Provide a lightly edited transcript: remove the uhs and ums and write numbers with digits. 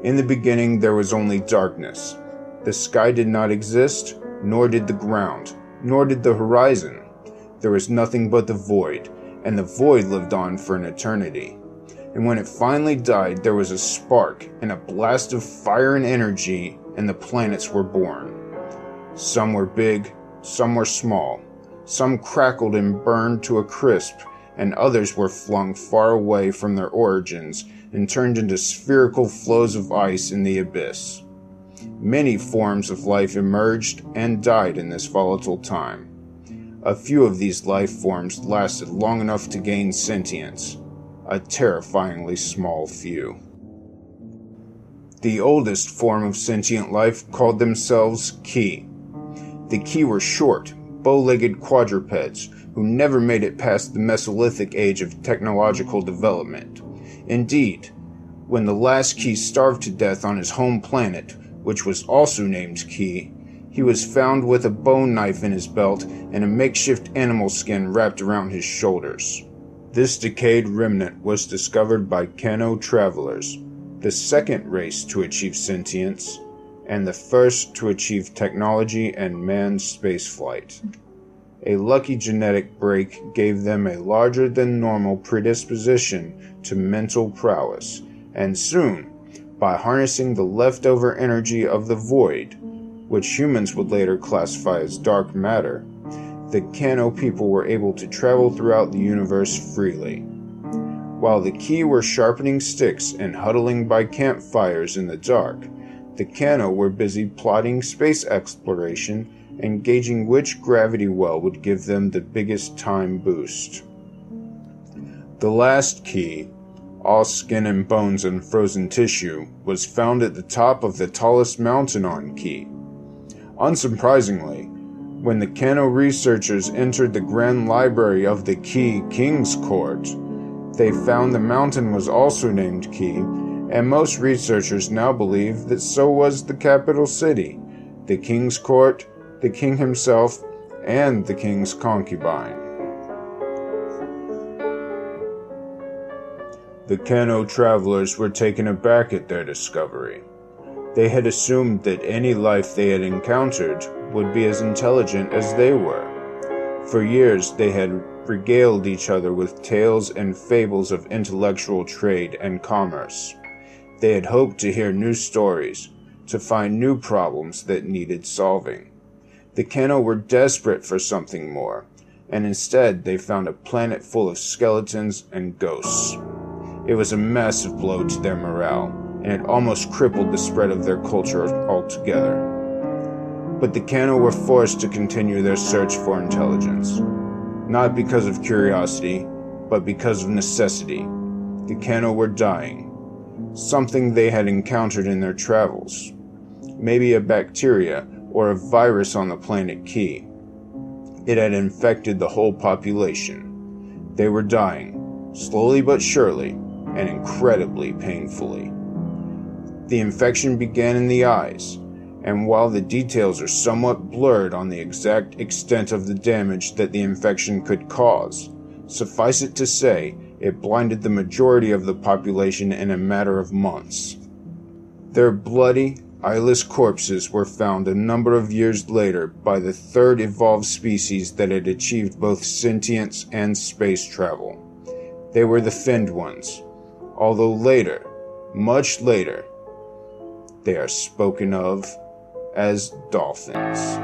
In the beginning there was only darkness. The sky did not exist, nor did the ground, nor did the horizon. There was nothing but the void, and the void lived on for an eternity. And when it finally died, there was a spark and a blast of fire and energy, and the planets were born. Some were big, some were small. Some crackled and burned to a crisp, and others were flung far away from their origins and turned into spherical floes of ice in the abyss. Many forms of life emerged and died in this volatile time. A few of these life forms lasted long enough to gain sentience, a terrifyingly small few. The oldest form of sentient life called themselves Ki. The Ki were short, bow-legged quadrupeds who never made it past the Mesolithic age of technological development. Indeed, when the last Ki starved to death on his home planet, which was also named Ki, he was found with a bone knife in his belt and a makeshift animal skin wrapped around his shoulders. This decayed remnant was discovered by Cano travelers, the second race to achieve sentience, and the first to achieve technology and manned spaceflight. A lucky genetic break gave them a larger than normal predisposition to mental prowess, and soon, by harnessing the leftover energy of the void, which humans would later classify as dark matter, the Cano people were able to travel throughout the universe freely. While the Ki were sharpening sticks and huddling by campfires in the dark, the Cano were busy plotting space exploration and gauging which gravity well would give them the biggest time boost. The last Ki, all skin and bones and frozen tissue, was found at the top of the tallest mountain on Ki. Unsurprisingly, when the Cano researchers entered the Grand Library of the Ki King's Court, they found the mountain was also named Ki, and most researchers now believe that so was the capital city, the King's Court, the King himself, and the King's concubine. The Cano travelers were taken aback at their discovery. They had assumed that any life they had encountered would be as intelligent as they were. For years they had regaled each other with tales and fables of intellectual trade and commerce. They had hoped to hear new stories, to find new problems that needed solving. The Cano were desperate for something more, and instead they found a planet full of skeletons and ghosts. It was a massive blow to their morale, and it almost crippled the spread of their culture altogether. But the Cano were forced to continue their search for intelligence, not because of curiosity, but because of necessity. The Cano were dying, something they had encountered in their travels, maybe a bacteria or a virus on the planet Ki. It had infected the whole population. They were dying, slowly but surely, and incredibly painfully. The infection began in the eyes, and while the details are somewhat blurred on the exact extent of the damage that the infection could cause, suffice it to say, it blinded the majority of the population in a matter of months. Their bloody, eyeless corpses were found a number of years later by the third evolved species that had achieved both sentience and space travel. They were the finned ones, although later, much later, they are spoken of as dolphins.